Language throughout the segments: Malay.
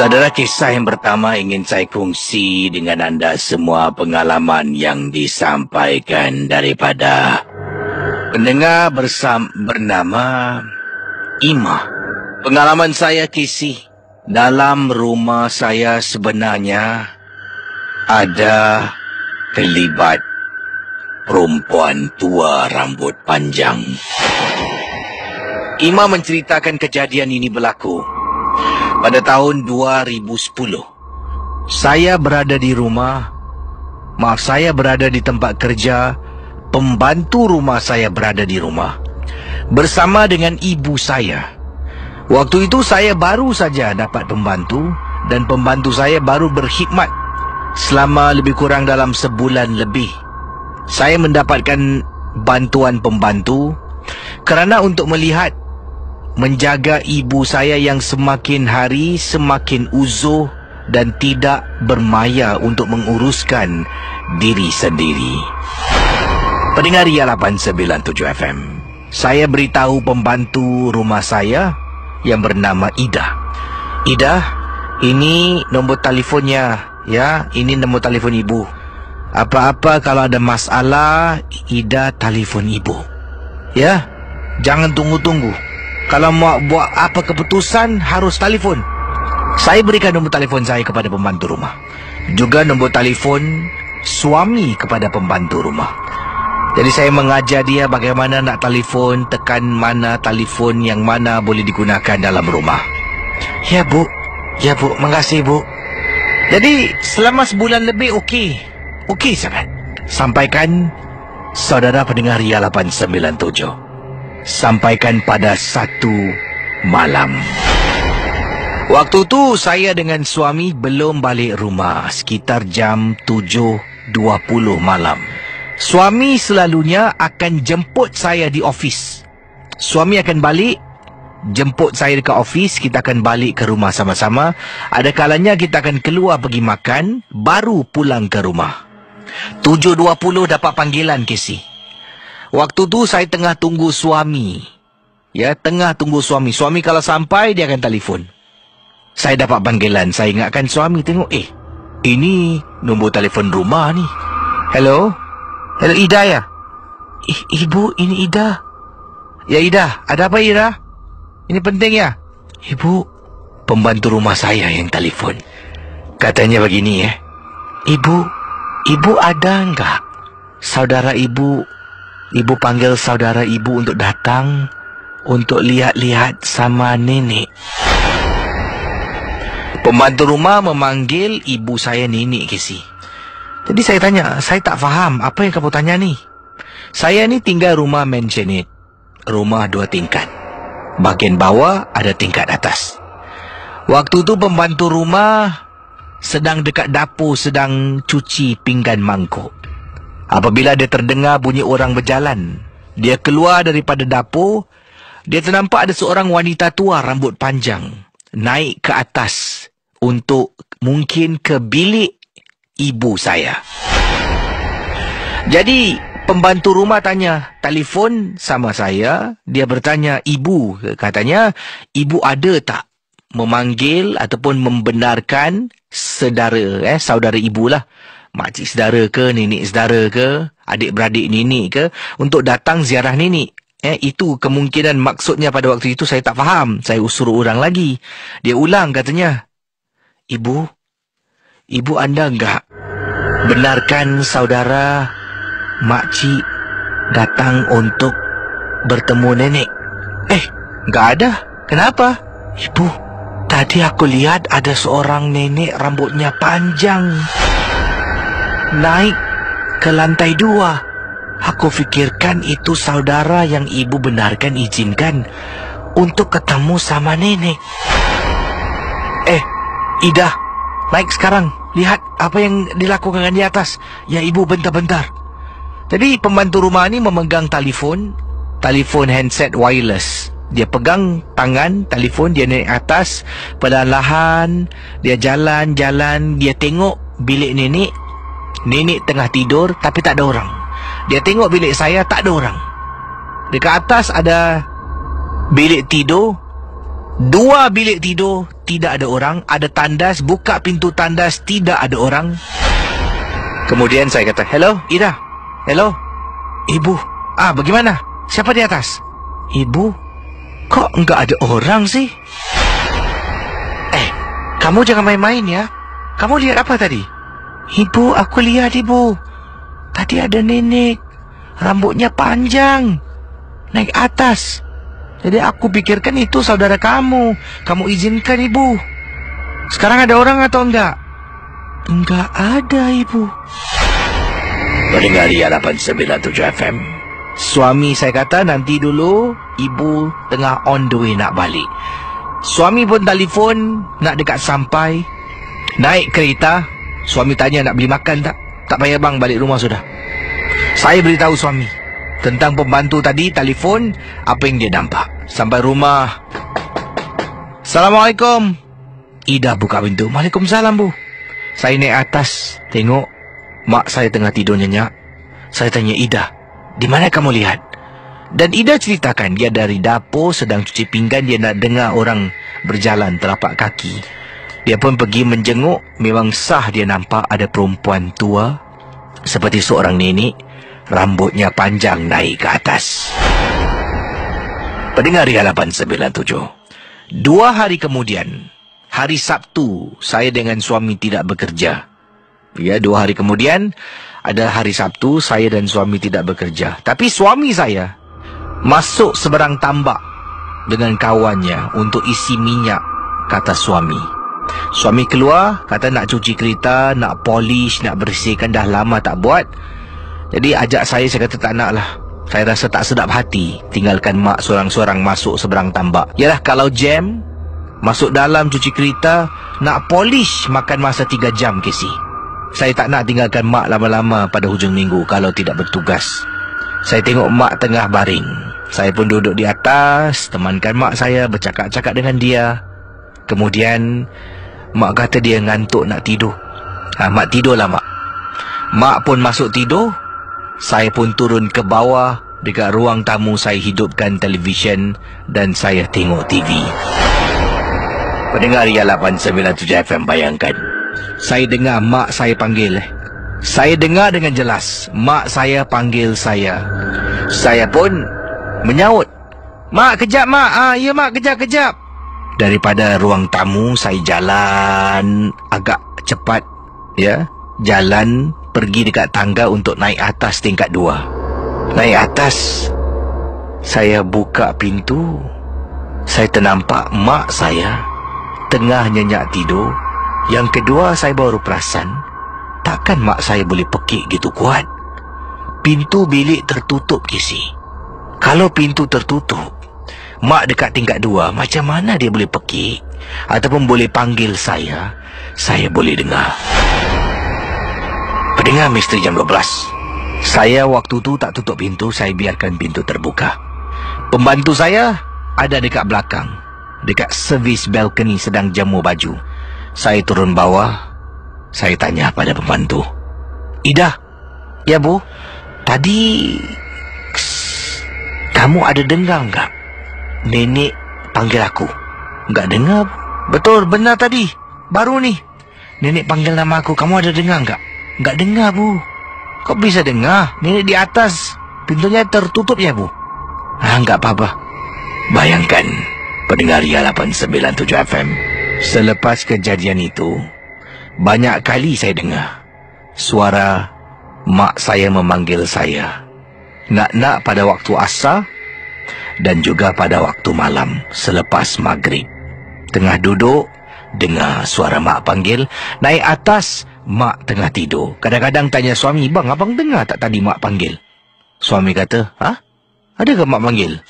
Saudara, kisah yang pertama ingin saya kongsi dengan anda semua pengalaman yang disampaikan daripada pendengar bernama Ima. Pengalaman saya kisih, dalam rumah saya sebenarnya ada terlibat perempuan tua rambut panjang. Ima menceritakan kejadian ini berlaku pada tahun 2010. Saya berada di tempat kerja. Pembantu rumah saya berada di rumah bersama dengan ibu saya. Waktu itu saya baru saja dapat pembantu, dan pembantu saya baru berkhidmat selama lebih kurang dalam sebulan lebih. Saya mendapatkan bantuan pembantu kerana untuk menjaga ibu saya yang semakin hari semakin uzur dan tidak bermaya untuk menguruskan diri sendiri. Pendengar Ria 897 FM, saya beritahu pembantu rumah saya yang bernama Ida. Ida, ini nombor telefonnya, ya, ini nombor telefon ibu. Apa-apa kalau ada masalah, Ida telefon ibu. Ya, jangan tunggu-tunggu. Kalau mau buat apa keputusan, harus telefon. Saya berikan nombor telefon saya kepada pembantu rumah, juga nombor telefon suami kepada pembantu rumah. Jadi saya mengajar dia bagaimana nak telefon, tekan mana telefon yang mana boleh digunakan dalam rumah. Ya bu, makasih bu. Jadi selama sebulan lebih okey sangat. Sampaikan saudara pendengar Ria 897. Sampaikan pada satu malam. Waktu tu saya dengan suami belum balik rumah, sekitar jam 7.20 malam. Suami selalunya akan jemput saya di ofis. Suami akan balik, jemput saya dekat ofis, kita akan balik ke rumah sama-sama. Ada kalanya kita akan keluar pergi makan, baru pulang ke rumah. 7.20 dapat panggilan Casey. Waktu tu saya tengah tunggu suami. Ya, tengah tunggu suami. Suami kalau sampai, dia akan telefon. Saya dapat panggilan. Saya ingatkan suami, tengok, ini nombor telefon rumah ni. Hello? Hello, Ida ya? Ibu, ini Ida. Ya, Ida. Ada apa, Ida? Ini penting ya? Ibu, pembantu rumah saya yang telefon. Katanya begini, Ibu ada enggak saudara ibu? Ibu panggil saudara ibu untuk datang untuk lihat-lihat sama nenek. Pembantu rumah memanggil ibu saya nenek, Casey. Jadi saya tanya, saya tak faham apa yang kamu tanya ni. Saya ni tinggal rumah mansionette, rumah 2 tingkat. Bahagian bawah ada tingkat atas. Waktu tu pembantu rumah sedang dekat dapur, sedang cuci pinggan mangkuk. Apabila dia terdengar bunyi orang berjalan, dia keluar daripada dapur. Dia ternampak ada seorang wanita tua rambut panjang naik ke atas untuk mungkin ke bilik ibu saya. Jadi pembantu rumah tanya, telefon sama saya. Dia bertanya, ibu, katanya, ibu ada tak memanggil ataupun membenarkan saudara ibu lah, makcik saudara ke, nenek saudara ke, adik-beradik nenek ke, untuk datang ziarah nenek. Itu kemungkinan maksudnya pada waktu itu saya tak faham. Saya suruh orang lagi. Dia ulang katanya, Ibu anda enggak benarkan saudara makcik datang untuk bertemu nenek? Enggak ada. Kenapa? Ibu, tadi aku lihat ada seorang nenek rambutnya panjang naik ke lantai 2. Aku fikirkan itu saudara yang ibu benarkan izinkan untuk ketemu sama nenek. Ida, naik sekarang. Lihat apa yang dilakukan di atas. Ya ibu, bentar-bentar. Jadi pembantu rumah ni memegang telefon handset wireless. Dia pegang tangan telefon, dia naik atas. Perlahan dia jalan-jalan. Dia tengok bilik nenek. Nenek tengah tidur tapi tak ada orang. Dia tengok bilik saya, tak ada orang. Dekat atas ada bilik tidur. 2 bilik tidur tidak ada orang. Ada tandas, buka pintu tandas, tidak ada orang. Kemudian saya kata, hello, Ida. Hello, Ibu. Bagaimana? Siapa di atas? Ibu, kok enggak ada orang sih? Kamu jangan main-main ya. Kamu lihat apa tadi? Ibu, aku lihat Ibu. Tadi ada nenek. Rambutnya panjang. Naik atas. Jadi aku pikirkan itu saudara kamu. Kamu izinkan Ibu. Sekarang ada orang atau enggak? Enggak ada Ibu. Pendengar 897 FM. Suami saya kata nanti dulu. Ibu tengah on the way nak balik. Suami pun telefon nak dekat sampai. Naik kereta. Suami tanya nak beli makan tak? Tak payah bang, balik rumah sudah. Saya beritahu suami tentang pembantu tadi telefon apa yang dia nampak. Sampai rumah. Assalamualaikum. Ida buka pintu. Waalaikumsalam Bu. Saya naik atas. Tengok mak saya tengah tidur nyenyak. Saya tanya Ida, di mana kamu lihat? Dan Ida ceritakan dia dari dapur sedang cuci pinggan. Dia nak dengar orang berjalan telapak kaki. Dia pun pergi menjenguk. Memang sah dia nampak ada perempuan tua seperti seorang nenek. Rambutnya panjang naik ke atas. Pendengar 897. 2 hari kemudian, hari Sabtu, saya dengan suami tidak bekerja. Ya, 2 hari kemudian ada hari Sabtu, saya dan suami tidak bekerja. Tapi suami saya masuk seberang tambak dengan kawannya untuk isi minyak, kata suami. Suami keluar, kata nak cuci kereta, nak polish, nak bersihkan, dah lama tak buat. Jadi ajak saya kata tak nak lah. Saya rasa tak sedap hati tinggalkan mak seorang-seorang masuk seberang tambak. Yalah, kalau jam, masuk dalam cuci kereta, nak polish makan masa 3 jam kesi. Saya tak nak tinggalkan mak lama-lama pada hujung minggu kalau tidak bertugas. Saya tengok mak tengah baring. Saya pun duduk di atas, temankan mak saya, bercakap-cakap dengan dia. Kemudian mak kata dia ngantuk nak tidur. Mak tidurlah mak. Mak pun masuk tidur. Saya pun turun ke bawah. Dekat ruang tamu saya hidupkan televisyen dan saya tengok TV. Pendengar 897 FM, bayangkan. Saya dengar mak saya panggil. Saya dengar dengan jelas mak saya panggil saya. Saya pun menyaut, mak, kejap mak. Ya mak, kejap. Daripada ruang tamu saya jalan agak cepat, ya. Jalan pergi dekat tangga untuk naik atas tingkat 2. Naik atas, saya buka pintu. Saya ternampak mak saya tengah nyenyak tidur. Yang kedua, saya baru perasan, takkan mak saya boleh pekik gitu kuat. Pintu bilik tertutup kisi. Kalau pintu tertutup, mak dekat tingkat 2, macam mana dia boleh pekik? Ataupun boleh panggil saya boleh dengar. Pendengar Misteri Jam 12. Saya waktu tu tak tutup pintu, saya biarkan pintu terbuka. Pembantu saya ada dekat belakang, dekat servis balcony sedang jemur baju. Saya turun bawah. Saya tanya pada pembantu, Ida. Ya Bu. Tadi kamu ada dengar enggak nenek panggil aku? Enggak dengar. Betul, benar tadi. Baru ni nenek panggil nama aku. Kamu ada dengar enggak? Enggak dengar Bu. Kok bisa dengar? Nenek di atas. Pintunya tertutup ya Bu. Enggak apa-apa. Bayangkan, pendengar 897 FM. Selepas kejadian itu, banyak kali saya dengar suara mak saya memanggil saya. Nak-nak pada waktu asar dan juga pada waktu malam selepas maghrib. Tengah duduk, dengar suara mak panggil. Naik atas, mak tengah tidur. Kadang-kadang tanya suami, bang, abang dengar tak tadi mak panggil? Suami kata, adakah mak panggil?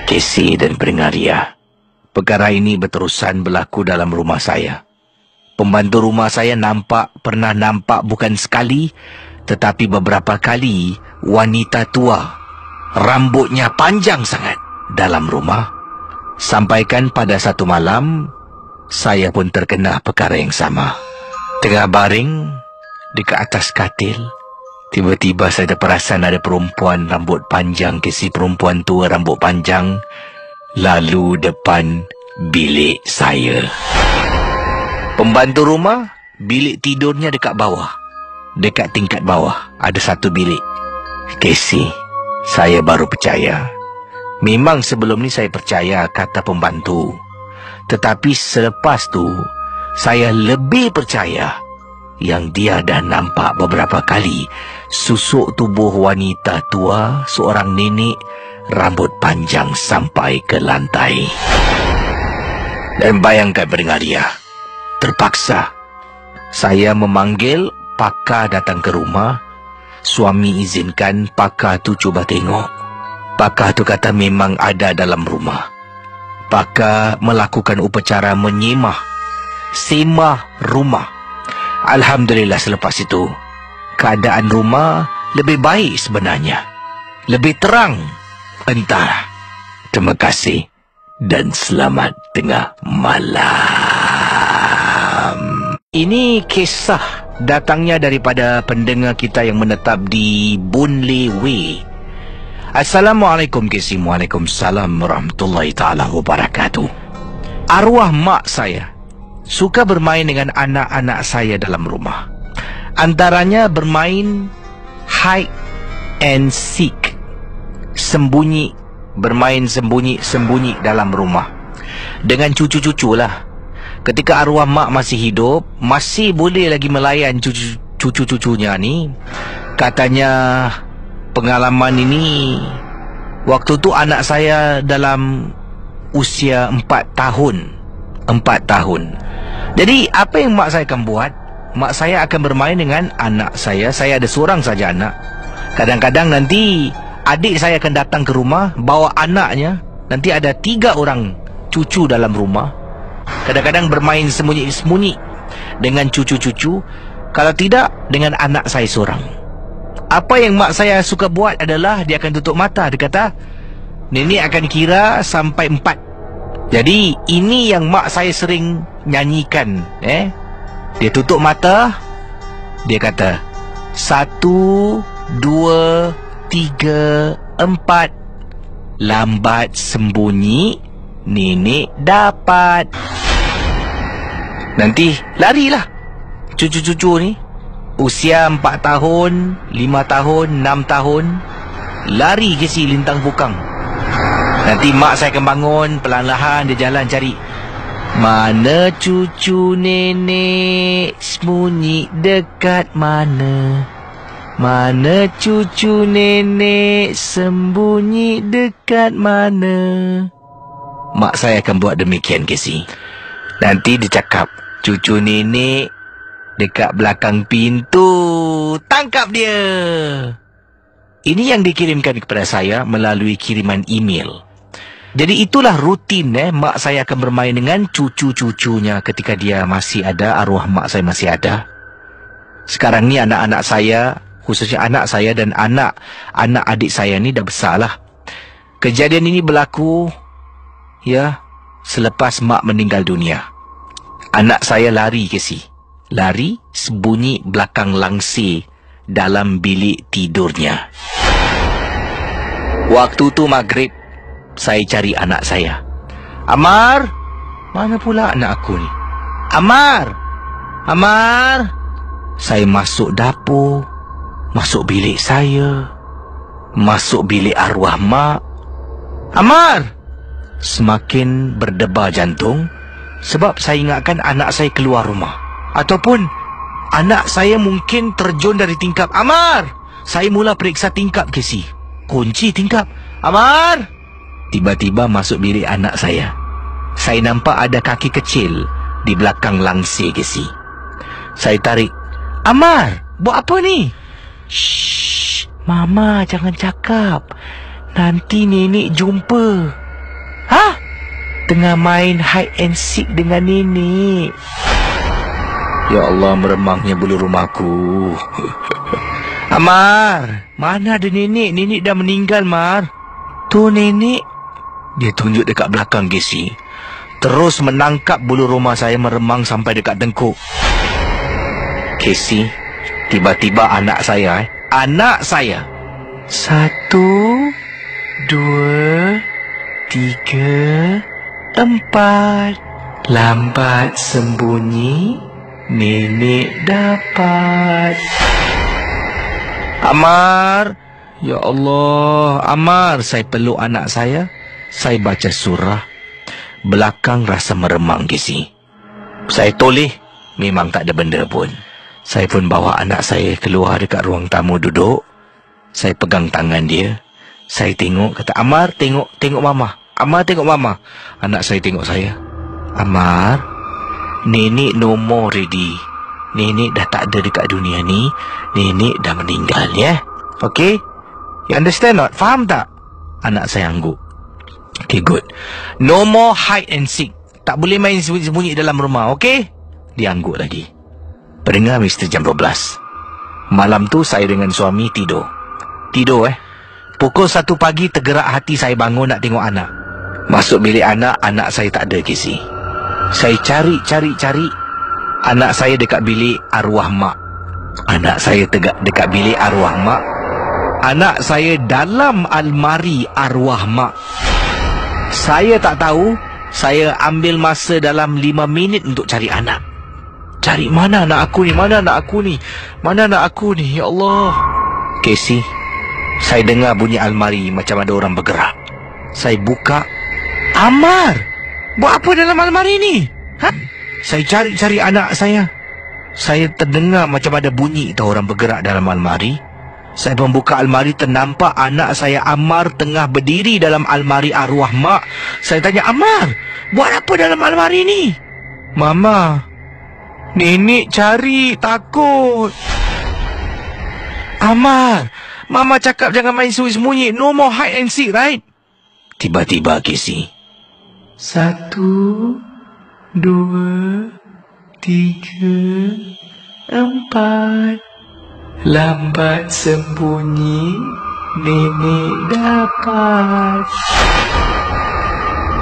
Kesi dan Peringaria, perkara ini berterusan berlaku dalam rumah saya. Pembantu rumah saya pernah nampak bukan sekali, tetapi beberapa kali wanita tua, rambutnya panjang sangat dalam rumah. Sampaikan pada satu malam, saya pun terkena perkara yang sama. Tengah baring dekat atas katil, tiba-tiba saya terperasan ada perempuan rambut panjang, kesi perempuan tua rambut panjang, lalu depan bilik saya. Pembantu rumah, bilik tidurnya dekat bawah. Dekat tingkat bawah, ada satu bilik. Casey, saya baru percaya. Memang sebelum ni saya percaya kata pembantu. Tetapi selepas tu, saya lebih percaya yang dia dah nampak beberapa kali susuk tubuh wanita tua, seorang nenek, rambut panjang sampai ke lantai. Dan bayangkan pendengar dia, terpaksa saya memanggil pakar datang ke rumah. Suami izinkan pakar tu cuba tengok. Pakar tu kata memang ada dalam rumah. Pakar melakukan upacara menyemah, semah rumah. Alhamdulillah selepas itu, keadaan rumah lebih baik sebenarnya. Lebih terang. Entah. Terima kasih dan selamat tengah malam. Ini kisah datangnya daripada pendengar kita yang menetap di Boon Lay Way. Assalamualaikum Casey. Waalaikumsalam warahmatullahi ta'ala wabarakatuh. Arwah mak saya suka bermain dengan anak-anak saya dalam rumah. Antaranya bermain hide and seek. Sembunyi, bermain sembunyi-sembunyi dalam rumah. Dengan cucu-cucu lah. Ketika arwah mak masih hidup, masih boleh lagi melayan cucu-cucunya ni. Katanya pengalaman ini, waktu tu anak saya dalam usia 4 tahun. 4 tahun. Jadi apa yang mak saya akan buat? Mak saya akan bermain dengan anak saya. Saya ada seorang saja anak. Kadang-kadang nanti adik saya akan datang ke rumah, bawa anaknya. Nanti ada 3 orang cucu dalam rumah. Kadang-kadang bermain sembunyi-sembunyi dengan cucu-cucu. Kalau tidak, dengan anak saya seorang. Apa yang mak saya suka buat adalah dia akan tutup mata. Dia kata, nenek akan kira sampai 4. Jadi ini yang mak saya sering nyanyikan. Dia tutup mata. Dia kata 1, 2, 3, 4. Lambat sembunyi, nenek dapat. Nanti larilah cucu-cucu ni. Usia 4 tahun, 5 tahun, 6 tahun. Lari ke si lintang pukang. Nanti mak saya akan bangun, perlahan-lahan dia jalan cari. Mana cucu nenek, sembunyi dekat mana? Mana cucu nenek, sembunyi dekat mana? Mak saya akan buat demikian, Casey. Nanti dia cakap, cucu nenek dekat belakang pintu. Tangkap dia. Ini yang dikirimkan kepada saya melalui kiriman email. Jadi itulah rutin mak saya akan bermain dengan cucu-cucunya ketika dia masih ada, arwah mak saya masih ada. Sekarang ni anak-anak saya, khususnya anak saya dan anak adik saya ni dah besar lah. Kejadian ini berlaku selepas mak meninggal dunia. Anak saya lari ke si. Lari sembunyi belakang langsir dalam bilik tidurnya. Waktu tu maghrib, saya cari anak saya. Amar, mana pula anak aku ni? Amar, Amar. Saya masuk dapur, masuk bilik saya, masuk bilik arwah mak. Amar! Semakin berdebar jantung sebab saya ingatkan anak saya keluar rumah. Ataupun anak saya mungkin terjun dari tingkap. Amar! Saya mula periksa tingkap, Casey. Kunci tingkap. Amar! Tiba-tiba masuk bilik anak saya. Saya nampak ada kaki kecil di belakang langsir, Casey. Saya tarik. Amar! Buat apa ni? Shh, Mama jangan cakap. Nanti nenek jumpa. Hah? Tengah main hide and seek dengan nenek. Ya Allah, meremangnya bulu rumahku. Amar, mana ada nenek? Nenek dah meninggal, Mar. Tu nenek. Dia tunjuk dekat belakang, Casey. Terus menangkap bulu rumah saya meremang sampai dekat tengkuk. Casey, tiba-tiba anak saya, anak saya. 1, 2, 3, 4. Lambat sembunyi, nenek dapat. Amar, ya Allah, Amar, saya peluk anak saya. Saya baca surah. Belakang rasa meremang, Casey. Saya toleh, memang tak ada benda pun. Saya pun bawa anak saya keluar dekat ruang tamu duduk. Saya pegang tangan dia. Saya tengok, kata, Amar, tengok mama. Amar, tengok mama. Anak saya tengok saya. Amar, nenek no more ready. Nenek dah tak ada dekat dunia ni. Nenek dah meninggal, ya. Okay? You understand not? Faham tak? Anak saya angguk. Okay, good. No more hide and seek. Tak boleh main sembunyi dalam rumah, okay? Dia angguk lagi. Pendengar Mr. Jam 12. Malam tu saya dengan suami tidur. Pukul 1 pagi tergerak hati saya bangun nak tengok anak. Masuk bilik anak saya tak ada, Casey. Saya cari. Anak saya dekat bilik arwah mak. Anak saya dekat bilik arwah mak. Anak saya dalam almari arwah mak. Saya tak tahu. Saya ambil masa dalam 5 minit untuk cari anak. Cari mana anak aku ni? Mana anak aku ni? Ya Allah. Casey, saya dengar bunyi almari macam ada orang bergerak. Saya buka. Amar, buat apa dalam almari ni? Saya cari anak saya. Saya terdengar macam ada bunyi tahu orang bergerak dalam almari. Saya membuka almari, ternampak anak saya Amar tengah berdiri dalam almari arwah mak. Saya tanya, Amar, buat apa dalam almari ni? Mama, nenek cari, takut. Amar, Mama cakap jangan main sembunyi. No more hide and seek, right? Tiba-tiba, Casey. 1, 2, 3, 4. Lambat sembunyi, nenek dapat.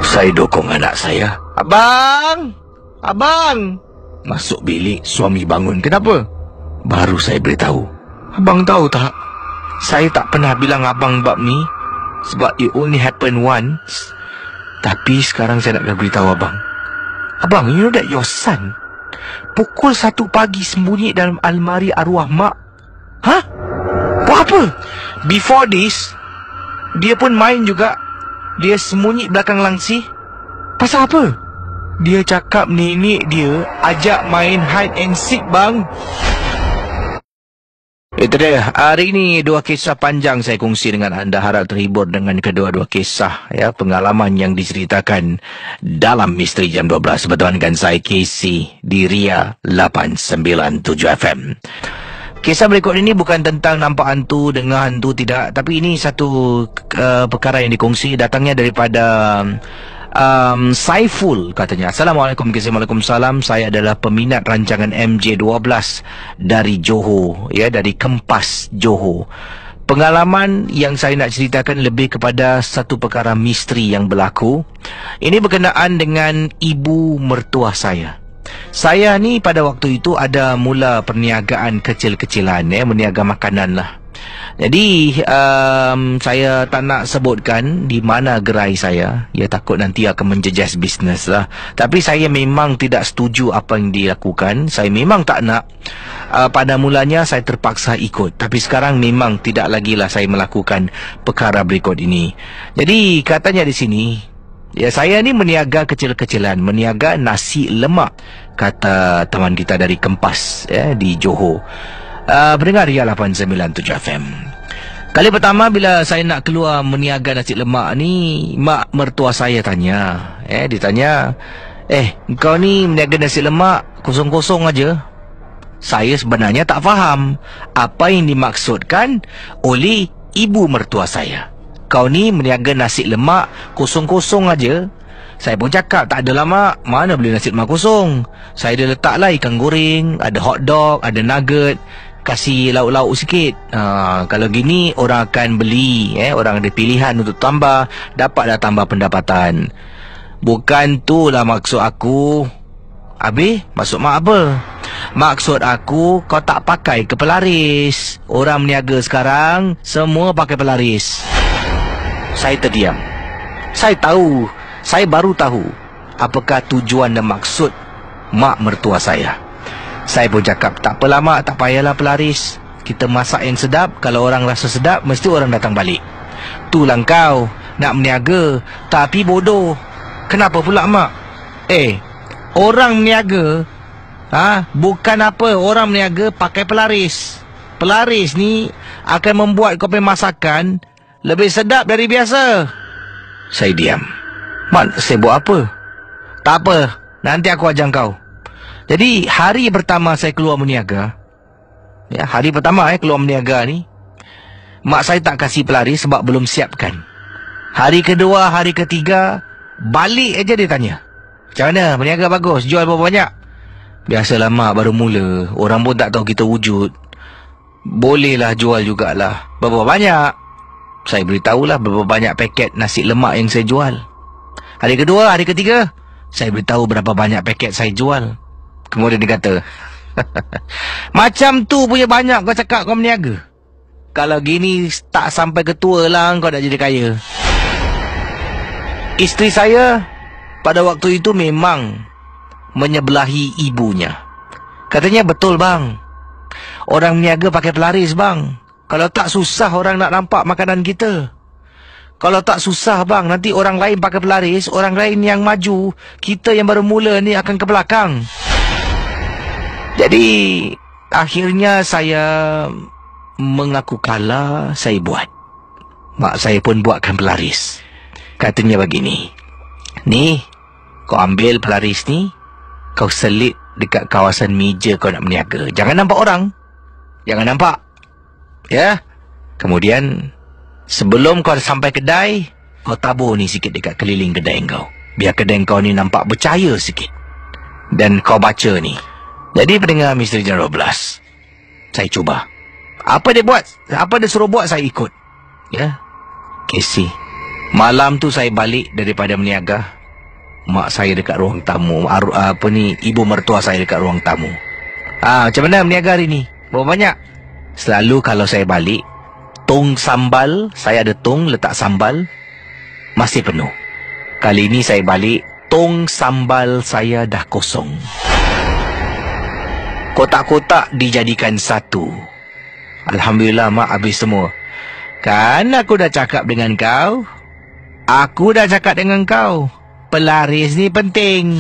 Saya dokong anak saya. Abang! Masuk bilik, suami bangun. Kenapa? Baru saya beritahu. Abang tahu tak? Saya tak pernah bilang abang bab ni sebab it only happen once. Tapi sekarang saya nak beritahu abang. Abang, you know that your son pukul 1 pagi sembunyi dalam almari arwah mak. Hah? Buat apa? Before this, dia pun main juga. Dia sembunyi belakang langsi. Pasal apa? Dia cakap nenek dia ajak main hide and seek, bang. Itu dia. Hari ini 2 kisah panjang saya kongsi dengan anda. Harap terhibur dengan kedua-dua kisah, ya, pengalaman yang diceritakan dalam Misteri Jam 12 bersama dengan saya, Casey, di Ria 897 FM. Kisah berikut ini bukan tentang nampak hantu, dengar hantu, tidak. Tapi ini satu perkara yang dikongsi. Datangnya daripada Saiful, katanya. Assalamualaikum, Waalaikumsalam. Saya adalah peminat rancangan MJ12 dari Johor, ya, dari Kempas, Johor. Pengalaman yang saya nak ceritakan lebih kepada satu perkara misteri yang berlaku. Ini berkenaan dengan ibu mertua saya. Saya ni pada waktu itu ada mula perniagaan kecil-kecilan, ya, meniaga makanan lah. Jadi saya tak nak sebutkan di mana gerai saya, ya, takut nanti akan menjejas bisnes lah. Tapi saya memang tidak setuju apa yang dilakukan. Saya memang tak nak. Pada mulanya saya terpaksa ikut. Tapi sekarang memang tidak lagi lah saya melakukan perkara berikut ini. Jadi katanya di sini, ya, saya ni meniaga kecil-kecilan, meniaga nasi lemak, kata teman kita dari Kempas, ya, di Johor. Pendengar Ria 897 FM. Kali pertama bila saya nak keluar meniaga nasi lemak ni, mak mertua saya tanya, dia tanya, kau ni meniaga nasi lemak kosong-kosong aja. Saya sebenarnya tak faham apa yang dimaksudkan oleh ibu mertua saya. Kau ni meniaga nasi lemak kosong-kosong aja. Saya pun cakap, tak adalah mak, mana boleh nasi lemak kosong. Saya dah letaklah ikan goreng, ada hot dog, ada nugget, kasih lauk-lauk sikit. Kalau gini orang akan beli, orang ada pilihan untuk tambah, dapatlah tambah pendapatan. Bukan tu lah maksud aku. Habis maksud mak apa? Maksud aku, kau tak pakai ke pelaris. Orang meniaga sekarang semua pakai pelaris. Saya terdiam. Saya tahu Saya baru tahu apakah tujuan dan maksud mak mertua saya. Saya pun cakap, tak apalah mak, tak payahlah pelaris. Kita masak yang sedap, kalau orang rasa sedap, mesti orang datang balik. Itulah kau nak meniaga, tapi bodoh. Kenapa pula mak? Orang meniaga, bukan apa, orang meniaga pakai pelaris. Pelaris ni akan membuat kau punya masakan lebih sedap dari biasa. Saya diam. Mak, saya buat apa? Tak apa, nanti aku ajar kau. Jadi hari pertama saya keluar meniaga, hari pertama keluar meniaga ni, mak saya tak kasih pelaris sebab belum siapkan. Hari kedua, hari ketiga, balik aja dia tanya, macam mana, berniaga bagus, jual berapa banyak? Biasalah mak, baru mula, orang pun tak tahu kita wujud. Bolehlah jual jugalah. Berapa banyak? Saya beritahulah berapa banyak paket nasi lemak yang saya jual. Hari kedua, hari ketiga, saya beritahu berapa banyak paket saya jual. Kemudian dia kata, macam tu punya banyak kau cakap kau berniaga. Kalau gini tak sampai ketua lah kau dah jadi kaya. Isteri saya pada waktu itu memang menyebelahi ibunya. Katanya, betul bang, orang berniaga pakai pelaris bang. Kalau tak susah orang nak nampak makanan kita. Kalau tak susah bang, nanti orang lain pakai pelaris, orang lain yang maju, kita yang baru mula ni akan ke belakang. Jadi akhirnya saya mengaku kalah, saya buat. Mak saya pun buatkan pelaris. Katanya begini, ni kau ambil pelaris ni, kau selit dekat kawasan meja kau nak berniaga. Jangan nampak orang, jangan nampak, ya. Kemudian sebelum kau sampai kedai, kau tabur ni sikit dekat keliling kedai kau, biar kedai kau ni nampak bercahaya sikit. Dan kau baca ni. Jadi pendengar Misteri Jam 12, saya cuba. Apa dia buat, apa dia suruh buat, saya ikut. Ya, Casey. Malam tu saya balik daripada meniaga. Mak saya dekat ruang tamu, ibu mertua saya dekat ruang tamu. Macam mana meniaga hari ni? Berapa banyak? Selalu kalau saya balik, tong sambal, saya ada tong letak sambal, masih penuh. Kali ini saya balik, tong sambal saya dah kosong. Kotak-kotak dijadikan satu. Alhamdulillah mak, habis semua. Kan aku dah cakap dengan kau. Aku dah cakap dengan kau, pelaris ni penting.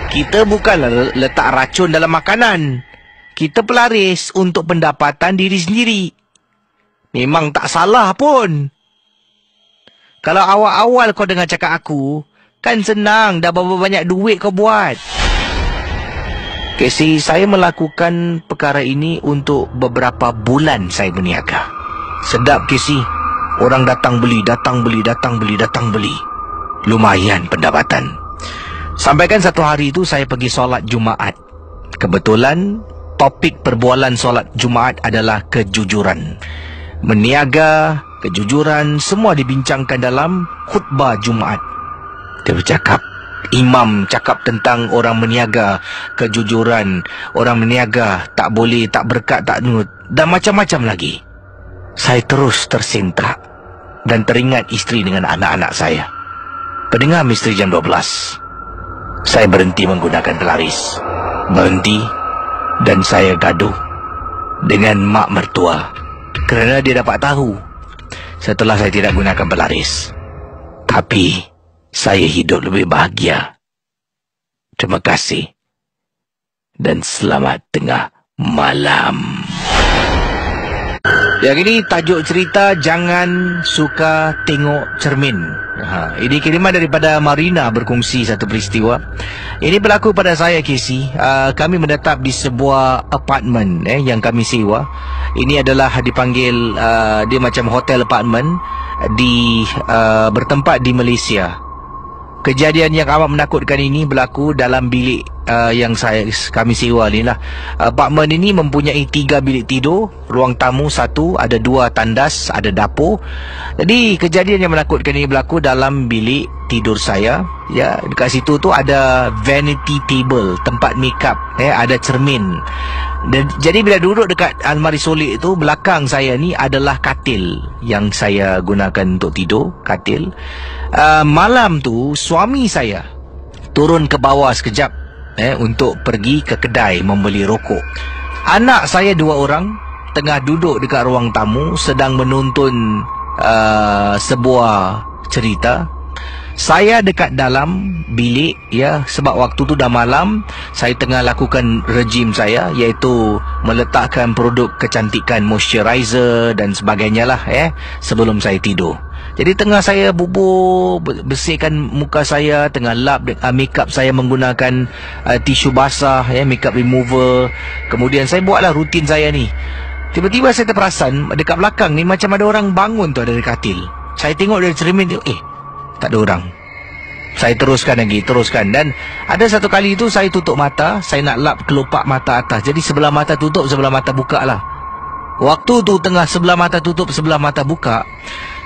Kita bukanlah letak racun dalam makanan. Kita pelaris untuk pendapatan diri sendiri. Memang tak salah pun. Kalau awal-awal kau dengar cakap aku, kan senang, dah berapa banyak duit kau buat. Casey, saya melakukan perkara ini untuk beberapa bulan saya berniaga. Sedap Casey. Orang datang beli, datang beli, datang beli, datang beli. Lumayan pendapatan. Sampaikan satu hari itu saya pergi solat Jumaat. Kebetulan topik perbualan solat Jumaat adalah kejujuran. Meniaga, kejujuran, semua dibincangkan dalam khutbah Jumaat. Dia bercakap, imam cakap tentang orang meniaga, kejujuran, orang meniaga, tak boleh, tak berkat, tak nut, dan macam-macam lagi. Saya terus tersentak dan teringat isteri dengan anak-anak saya. Pendengar Misteri Jam 12, saya berhenti menggunakan pelaris. Berhenti, dan saya gaduh dengan mak mertua kerana dia dapat tahu setelah saya tidak gunakan pelaris. Tapi saya hidup lebih bahagia. Terima kasih dan selamat tengah malam. Yang ini tajuk cerita Jangan Suka Tengok Cermin. Ini kiriman daripada Marina, berkongsi satu peristiwa. Ini berlaku pada saya, Casey. Kami menetap di sebuah apartmen yang kami sewa. Ini adalah dipanggil dia macam hotel apartmen bertempat di Malaysia. Kejadian yang amat menakutkan ini berlaku dalam bilik yang kami sewa ni lah. Apartmen ini mempunyai 3 bilik tidur, ruang tamu 1, ada 2 tandas, ada dapur. Jadi kejadian yang menakutkan ini berlaku dalam bilik tidur saya. Ya, dekat situ tu ada vanity table, tempat makeup, ada cermin. Dan jadi bila duduk dekat almari solid itu, belakang saya ni adalah katil yang saya gunakan untuk tidur, katil. Malam tu suami saya turun ke bawah sekejap untuk pergi ke kedai membeli rokok. Anak saya 2 orang tengah duduk dekat ruang tamu sedang menonton sebuah cerita. Saya dekat dalam bilik, ya, sebab waktu tu dah malam. Saya tengah lakukan rejim saya, iaitu meletakkan produk kecantikan, moisturizer dan sebagainya lah, sebelum saya tidur. Jadi tengah saya bubur, bersihkan muka saya, tengah lap makeup saya menggunakan tisu basah, makeup remover. Kemudian saya buatlah rutin saya ni. Tiba-tiba saya terperasan dekat belakang ni macam ada orang bangun tu, ada di katil. Saya tengok dari cermin tu, tak ada orang. Saya teruskan lagi, dan ada satu kali tu saya tutup mata, saya nak lap kelopak mata atas. Jadi sebelah mata tutup, sebelah mata buka lah. Waktu tu tengah sebelah mata tutup, sebelah mata buka,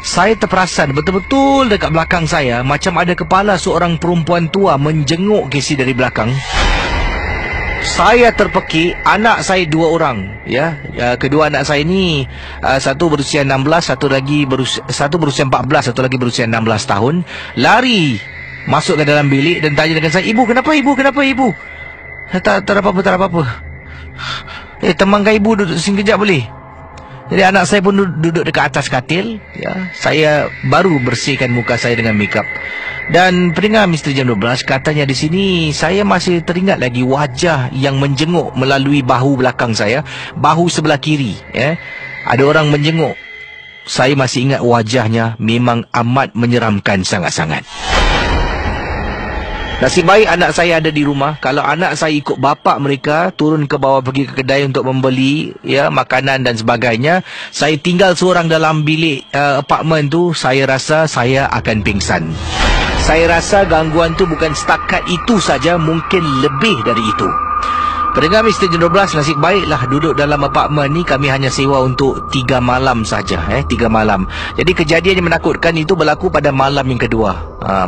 saya terperasan betul-betul dekat belakang saya macam ada kepala seorang perempuan tua menjenguk Casey dari belakang. Saya terpekik. Anak saya 2 orang, ya. Kedua anak saya ni, satu berusia 16, satu berusia 14, satu lagi berusia 16 tahun, lari masuk ke dalam bilik dan tanya dengan saya, "Ibu, kenapa ibu? Kenapa ibu?" Tak ada apa-apa. Temankan ibu duduk sini kejap boleh? Jadi anak saya pun duduk dekat atas katil, ya. Saya baru bersihkan muka saya dengan makeup. Dan pendengar Misteri Jam 12, katanya di sini saya masih teringat lagi wajah yang menjenguk melalui bahu belakang saya, bahu sebelah kiri, ya. Ada orang menjenguk. Saya masih ingat wajahnya, memang amat menyeramkan sangat-sangat. Nasib baik anak saya ada di rumah. Kalau anak saya ikut bapa mereka turun ke bawah pergi ke kedai untuk membeli, ya, makanan dan sebagainya, saya tinggal seorang dalam bilik apartmen tu, saya rasa saya akan pingsan. Saya rasa gangguan tu bukan setakat itu saja, mungkin lebih dari itu. Pendengar Misteri Jam 12, nasib baiklah duduk dalam apartmen ni kami hanya sewa untuk 3 malam saja, 3 malam. Jadi kejadian yang menakutkan itu berlaku pada malam yang kedua.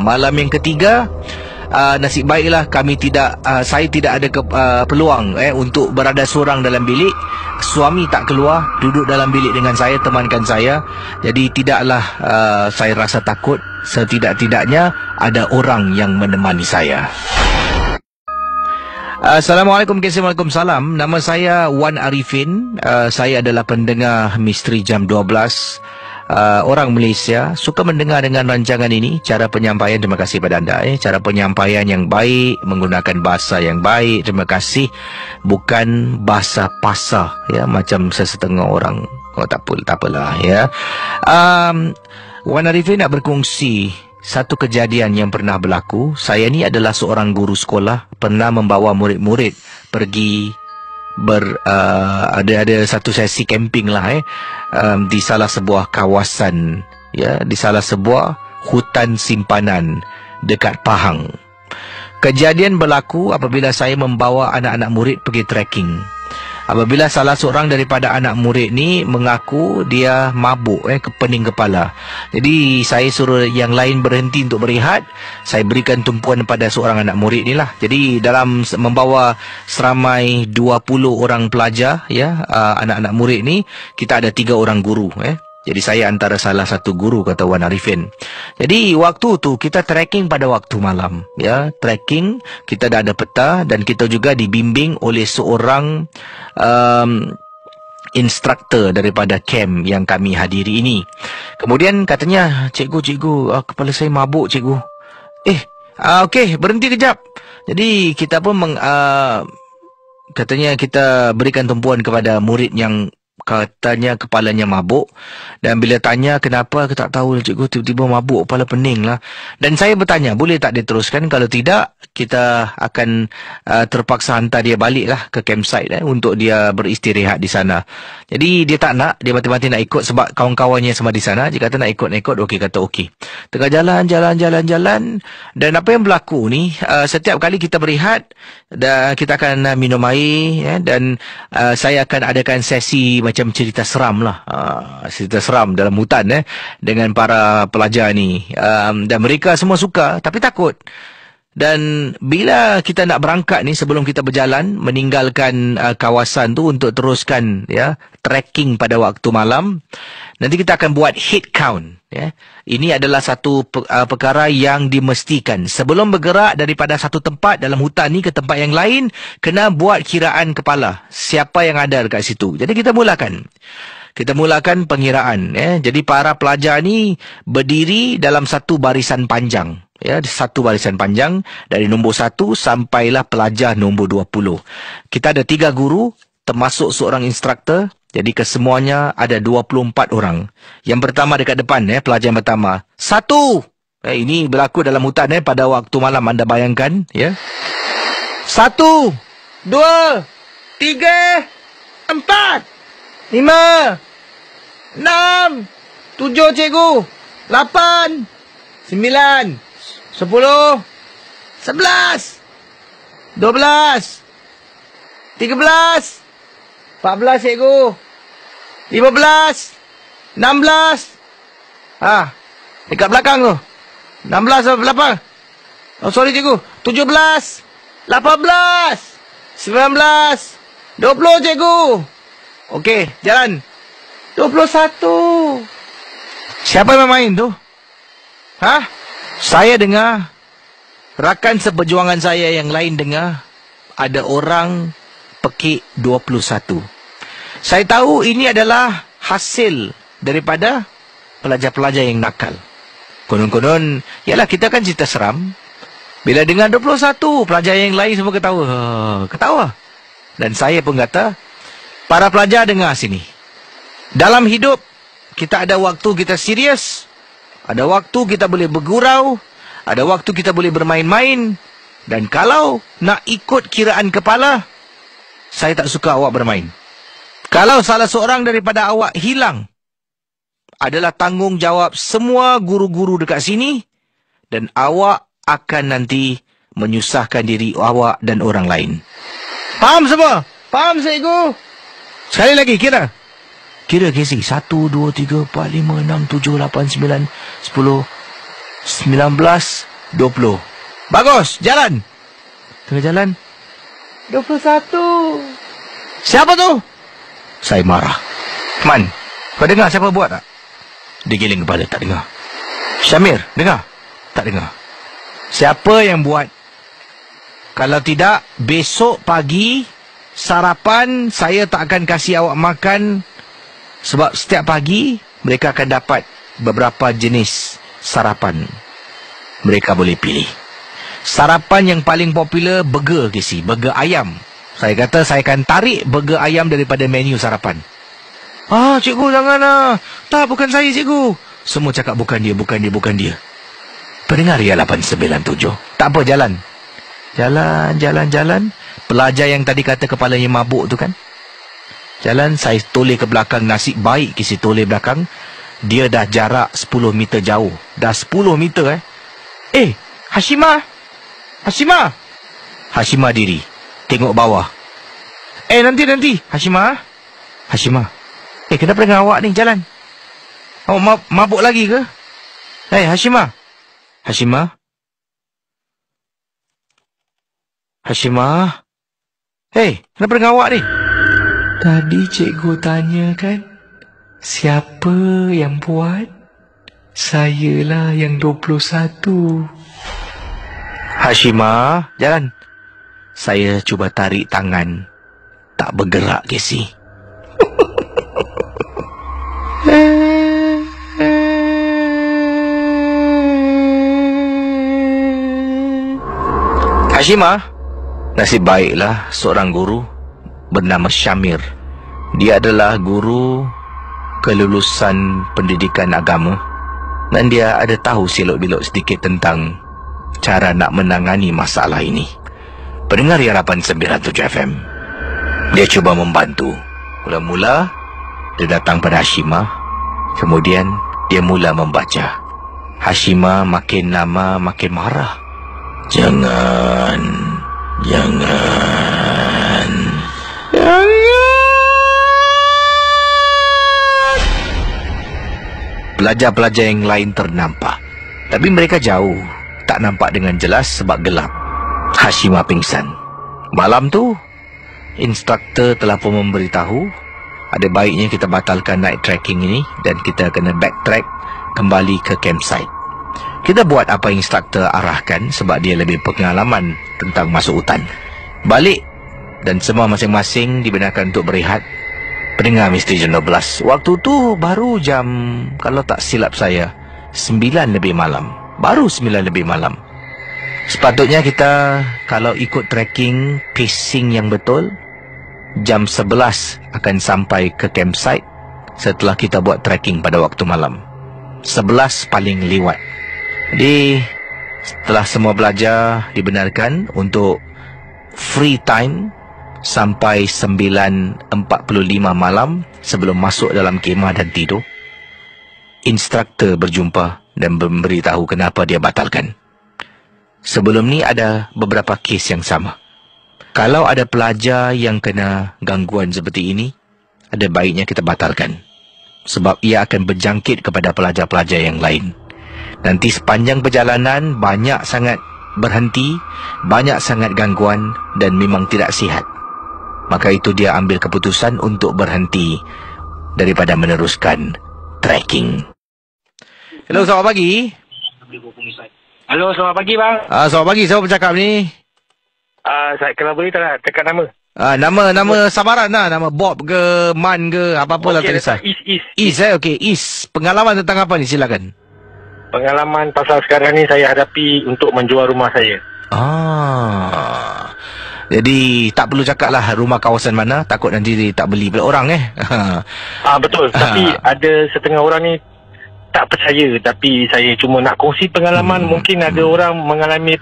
Malam yang ketiga, nasib baiklah saya tidak ada peluang untuk berada seorang dalam bilik. Suami tak keluar, duduk dalam bilik dengan saya, temankan saya. Jadi tidaklah saya rasa takut. Setidak-tidaknya ada orang yang menemani saya. Assalamualaikum, Waalaikumsalam. Nama saya Wan Arifin. Saya adalah pendengar Misteri Jam 12. Orang Malaysia suka mendengar dengan rancangan ini. Cara penyampaian, terima kasih pada anda. Cara penyampaian yang baik, menggunakan bahasa yang baik, terima kasih. Bukan bahasa pasar, ya, macam sesetengah orang. Tak apalah, ya. Wan Arifin nak berkongsi satu kejadian yang pernah berlaku. Saya ni adalah seorang guru sekolah, pernah membawa murid-murid pergi ada satu sesi camping lah, di salah sebuah kawasan, ya, di salah sebuah hutan simpanan dekat Pahang. Kejadian berlaku apabila saya membawa anak-anak murid pergi trekking. Apabila salah seorang daripada anak murid ni mengaku dia mabuk, kepening kepala. Jadi saya suruh yang lain berhenti untuk berehat. Saya berikan tumpuan pada seorang anak murid ni lah. Jadi dalam membawa seramai 20 orang pelajar, ya, anak-anak murid ni, kita ada 3 orang guru, Jadi saya antara salah satu guru, kata Wan Arifin. Jadi waktu tu kita trekking pada waktu malam, ya, trekking, kita dah ada peta dan kita juga dibimbing oleh seorang instruktor daripada camp yang kami hadiri ini. Kemudian katanya, cikgu, kepala saya mabuk, cikgu. Okey, berhenti kejap. Jadi kita pun katanya kita berikan tumpuan kepada murid yang Katanya kepalanya mabuk. Dan bila tanya kenapa, aku tak tahu cikgu, tiba-tiba mabuk, kepala pening lah. Dan saya bertanya, boleh tak diteruskan? Kalau tidak, kita akan terpaksa hantar dia balik lah ke campsite untuk dia beristirahat di sana. Jadi dia tak nak, dia mati-mati nak ikut sebab kawan-kawannya semua di sana. Dia kata nak ikut, okey, kata okey. Tengah jalan. Dan apa yang berlaku ni, setiap kali kita berehat, dan kita akan minum air, dan saya akan adakan sesi macam cerita seram lah. Cerita seram dalam hutan dengan para pelajar ni. Dan mereka semua suka tapi takut. Dan bila kita nak berangkat ni, sebelum kita berjalan meninggalkan kawasan tu untuk teruskan trekking pada waktu malam, nanti kita akan buat head count. Ini adalah satu perkara yang dimestikan. Sebelum bergerak daripada satu tempat dalam hutan ni ke tempat yang lain, kena buat kiraan kepala siapa yang ada dekat situ. Jadi kita mulakan pengiraan. Jadi para pelajar ni berdiri dalam satu barisan panjang. Satu barisan panjang dari nombor 1 sampailah pelajar nombor 20. Kita ada 3 guru termasuk seorang instruktor. Jadi kesemuanya ada 24 orang. Yang pertama dekat depan, pelajar yang pertama. 1. Ini berlaku dalam hutan pada waktu malam, anda bayangkan. 1, 2, 3, 4, 5, 6, 7 cikgu, 8, 9, 10, 11, 12, 13, 14 cikgu, 15, 16. Dekat belakang tu. 16 atau 8. Oh sorry cikgu. 17, 18, 19, 20 cikgu. Okey, jalan. 21. Siapa yang main tu? Saya dengar, rakan seperjuangan saya yang lain dengar, ada orang pekik 21. Saya tahu ini adalah hasil daripada pelajar-pelajar yang nakal. Konon-konon, yalah kita kan cerita seram. Bila dengar 21, pelajar yang lain semua ketawa. Dan saya pun kata, para pelajar dengar sini. Dalam hidup, kita ada waktu kita serius. Ada waktu kita boleh bergurau. Ada waktu kita boleh bermain-main. Dan kalau nak ikut kiraan kepala, saya tak suka awak bermain. Kalau salah seorang daripada awak hilang, adalah tanggungjawab semua guru-guru dekat sini. Dan awak akan nanti menyusahkan diri awak dan orang lain. Faham semua? Faham cikgu? Sekali lagi kira. Kira Casey. 1, 2, 3, 4, 5, 6, 7, 8, 9, 10, 19, 20. Bagus, jalan. Tengah jalan. 21. Siapa tu? Saya marah. Man, kau dengar siapa buat tak? Dia giling kepala, tak dengar. Syamir, dengar? Tak dengar. Siapa yang buat? Kalau tidak, besok pagi, sarapan saya tak akan kasih awak makan. Sebab setiap pagi, mereka akan dapat beberapa jenis sarapan. Mereka boleh pilih. Sarapan yang paling popular, burger Casey. Burger ayam. Saya kata saya akan tarik burger ayam daripada menu sarapan. Cikgu janganlah. Tak, bukan saya cikgu. Semua cakap bukan dia. Pendengar ya 897. Tak apa, jalan. Jalan. Pelajar yang tadi kata kepalanya mabuk tu kan. Jalan, saya toleh ke belakang. Nasib baik Casey toleh belakang. Dia dah jarak 10 meter jauh. Dah 10 meter Hashimah. Hashimah diri. Tengok bawah. Nanti. Hashimah. Kenapa dengan awak ni jalan? Awak mabuk lagi ke? Hashimah. Kenapa dengan awak ni? Tadi cikgu tanya kan, siapa yang buat? Sayalah yang 21. Hashimah, jalan. Saya cuba tarik tangan. Tak bergerak, Casey. Hashimah, nasib baiklah seorang guru bernama Syamir Dia adalah guru kelulusan pendidikan agama dan dia ada tahu silok-bilok sedikit tentang cara nak menangani masalah ini. Pendengar Harapan 97 FM, dia cuba membantu. Mula-mula dia datang pada Hashimah, kemudian dia mula membaca. Hashimah makin lama makin marah. Jangan. Pelajar-pelajar yang lain ternampak, tapi mereka jauh, tak nampak dengan jelas sebab gelap. Hashimah pingsan. Malam tu, instruktur telah pun memberitahu ada baiknya kita batalkan night trekking ini dan kita kena backtrack kembali ke campsite. Kita buat apa yang instruktur arahkan sebab dia lebih pengalaman tentang masuk hutan. Balik dan semua masing-masing dibenarkan untuk berehat. Pendengar Misteri Jam 12, waktu tu baru jam, kalau tak silap saya, 9 lebih malam. Baru 9 lebih malam. Sepatutnya kita, kalau ikut trekking, pacing yang betul, jam 11 akan sampai ke campsite setelah kita buat trekking pada waktu malam. 11 paling lewat. Jadi, setelah semua belajar dibenarkan untuk free time sampai 9.45 malam sebelum masuk dalam kemah dan tidur, instruktur berjumpa dan memberitahu kenapa dia batalkan. Sebelum ni ada beberapa kes yang sama. Kalau ada pelajar yang kena gangguan seperti ini, ada baiknya kita batalkan. Sebab ia akan berjangkit kepada pelajar-pelajar yang lain. Nanti sepanjang perjalanan banyak sangat berhenti, banyak sangat gangguan dan memang tidak sihat. Maka itu dia ambil keputusan untuk berhenti daripada meneruskan trekking. Hello, selamat pagi. Halo, selamat pagi bang. Selamat pagi, siapa bercakap ni? Saya kalau boleh tak tekan nama. Nama samaran lah, nama Bob ke Man ke apa-apa lah tak kisah. Is okey. Is, pengalaman tentang apa ni, silakan. Pengalaman pasal sekarang ni saya hadapi untuk menjual rumah saya. Jadi tak perlu cakap lah rumah kawasan mana, takut nanti tak beli pula orang Betul. Tapi ada setengah orang ni tak percaya, tapi saya cuma nak kongsi pengalaman. Mungkin ada orang mengalami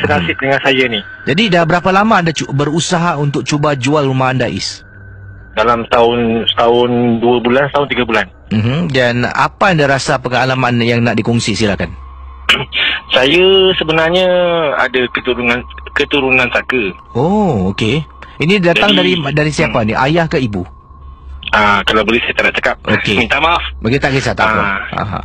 senasib dengan saya ni. Jadi dah berapa lama anda berusaha untuk cuba jual rumah anda, Is? Dalam setahun 2 bulan, setahun 3 bulan. Dan apa anda rasa pengalaman yang nak dikongsi, silakan. Saya sebenarnya ada keturunan Saka. Oh, okey. Ini datang dari siapa ni? Ayah ke ibu? Kalau boleh saya tak nak cakap. Okay. Minta maaf. Bagi tak kisah, tak apa.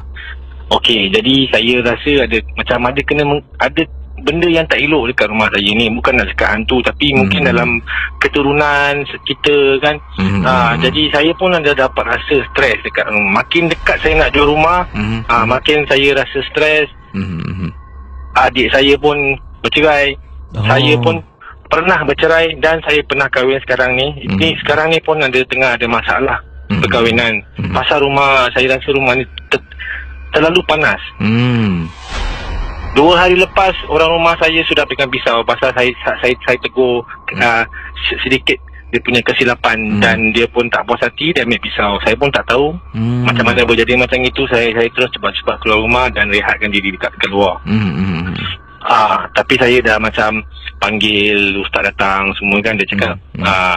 Okey, jadi saya rasa ada benda yang tak elok dekat rumah saya ni. Bukan nak cakap hantu, tapi mungkin dalam keturunan kita kan. Jadi saya pun ada dapat rasa stres dekat rumah. Makin dekat saya nak jual rumah, makin saya rasa stres. Adik saya pun bercerai. Saya pun pernah bercerai dan saya pernah kahwin sekarang ni. Ini sekarang ni pun tengah ada masalah perkahwinan. Pasal rumah, saya rasa rumah ni terlalu panas. 2 hari lepas orang rumah saya sudah pegang pisau pasal saya tegur sedikit dia punya kesilapan dan dia pun tak puas hati, dia ambil pisau. Saya pun tak tahu macam mana berjadi macam itu. Saya terus cepat-cepat keluar rumah dan rehatkan diri dekat luar. Tapi saya dah macam panggil ustaz datang semua kan. Dia cakap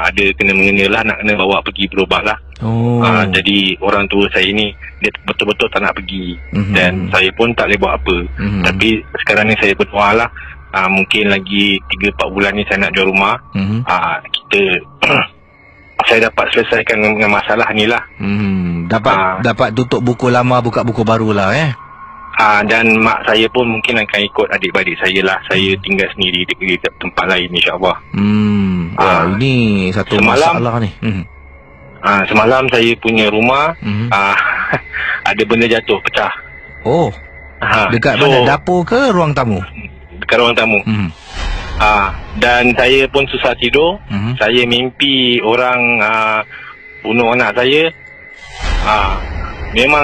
ada kena-mengena lah, nak kena bawa pergi berubat lah. Jadi orang tua saya ni dia betul-betul tak nak pergi. Dan saya pun tak boleh buat apa. Tapi sekarang ni saya berdoa lah, mungkin lagi 3-4 bulan ni saya nak jual rumah. Saya dapat selesaikan dengan masalah ni lah. Dapat tutup buku lama, buka buku baru lah dan mak saya pun mungkin akan ikut adik-beradik saya lah. Saya tinggal sendiri di tempat lain, insyaAllah. Ini satu masalah ni. Semalam saya punya rumah ada benda jatuh, pecah. Dekat mana? Dapur ke ruang tamu? Dekat ruang tamu. Dan saya pun susah tidur. Saya mimpi orang bunuh anak saya. Memang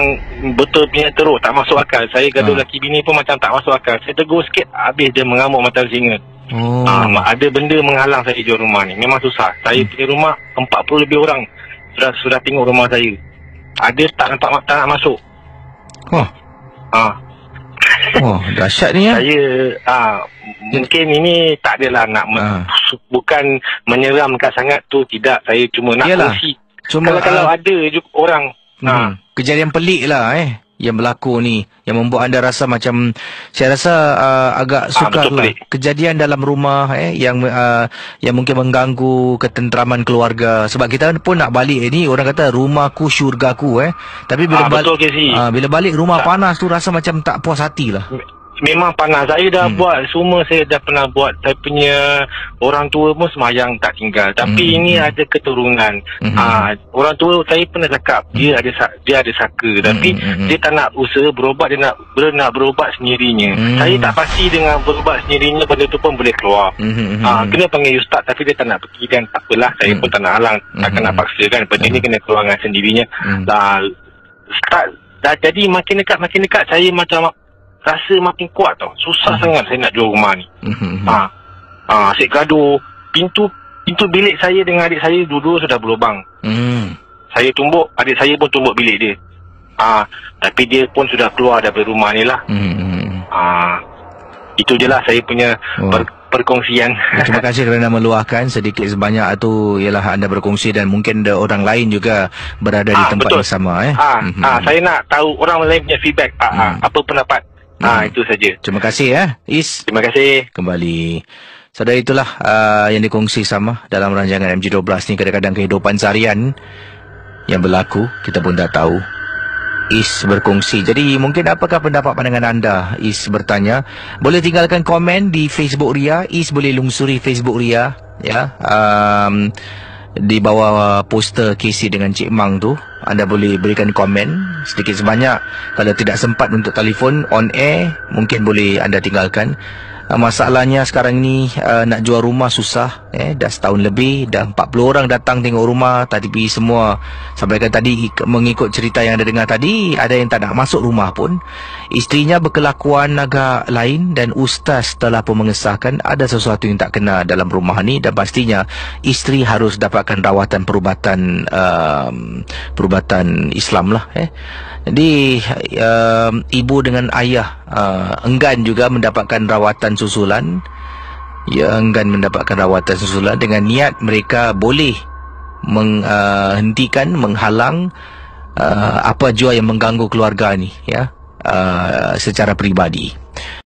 betul punya teruk, tak masuk akal. Saya gaduh laki bini pun macam tak masuk akal. Saya tegur sikit, habis dia mengamuk mata singa. Ada benda menghalang saya jual rumah ni. Memang susah. Saya punya rumah 40 lebih orang sudah tengok rumah saya. Ada tak nak masuk. Dahsyat ni ya. Saya mungkin ini tak adalah nak bukan menyeramkan sangat tu, tidak. Saya cuma nak kongsi. Kalau ada juga orang kejadian pelik lah yang berlaku ni, yang membuat anda rasa macam, saya rasa agak sukar lah. Kejadian dalam rumah yang mungkin mengganggu ketenteraman keluarga. Sebab kita pun nak balik ni, orang kata rumahku syurgaku tapi bila bila balik rumah panas tu rasa macam tak puas hati lah. Memang panas. Saya dah buat semua, saya dah pernah buat. Saya punya orang tua pun semayang tak tinggal. Tapi ini ada keturunan. Orang tua saya pernah cakap dia ada saka, tapi dia tak nak usaha berobat, dia nak berobat sendirinya. Saya tak pasti dengan berobat sendirinya benda tu pun boleh keluar. Kena panggil ustaz, tapi dia tak nak pergi, kan tak apalah, saya pun tak nak halang, takkan nak paksa kan. Benda ni kena keluar dengan sendirinya. Dah jadi makin dekat saya macam rasa makin kuat tau. Susah sangat saya nak jual rumah ni. Asyik gaduh. Pintu bilik saya dengan adik saya dua-dua sudah berlubang. Saya tumbuk, adik saya pun tumbuk bilik dia. Tapi dia pun sudah keluar dari rumah ni lah. Itu je lah saya punya perkongsian. Terima kasih kerana meluahkan sedikit sebanyak tu. Ialah anda berkongsi dan mungkin ada orang lain juga berada di tempat yang sama. Saya nak tahu orang lain punya feedback. Apa pendapat. Itu saja. Terima kasih Is. Terima kasih. Kembali. Saudara, itulah yang dikongsi sama dalam rancangan MG12 ni. Kadang-kadang kehidupan seharian yang berlaku, kita pun tak tahu. Is berkongsi. Jadi mungkin apakah pendapat pandangan anda? Is bertanya. Boleh tinggalkan komen di Facebook Ria. Is boleh lungsuri Facebook Ria, ya. Di bawah poster Casey dengan Cik Mang tu, anda boleh berikan komen sedikit sebanyak. Kalau tidak sempat untuk telefon on air, mungkin boleh anda tinggalkan. Masalahnya sekarang ni nak jual rumah susah. Dah setahun lebih, dah 40 orang datang tengok rumah, tapi semua sampaikan tadi, mengikut cerita yang anda dengar tadi, ada yang tak nak masuk rumah pun. Isterinya berkelakuan agak lain, dan ustaz telah pun mengesahkan ada sesuatu yang tak kena dalam rumah ni, dan pastinya isteri harus dapatkan rawatan perubatan Islam lah. Jadi ibu dengan ayah enggan juga mendapatkan rawatan susulan. Enggan mendapatkan rawatan susulan dengan niat mereka boleh menghentikan, menghalang apa jua yang mengganggu keluarga ni, ya, secara peribadi.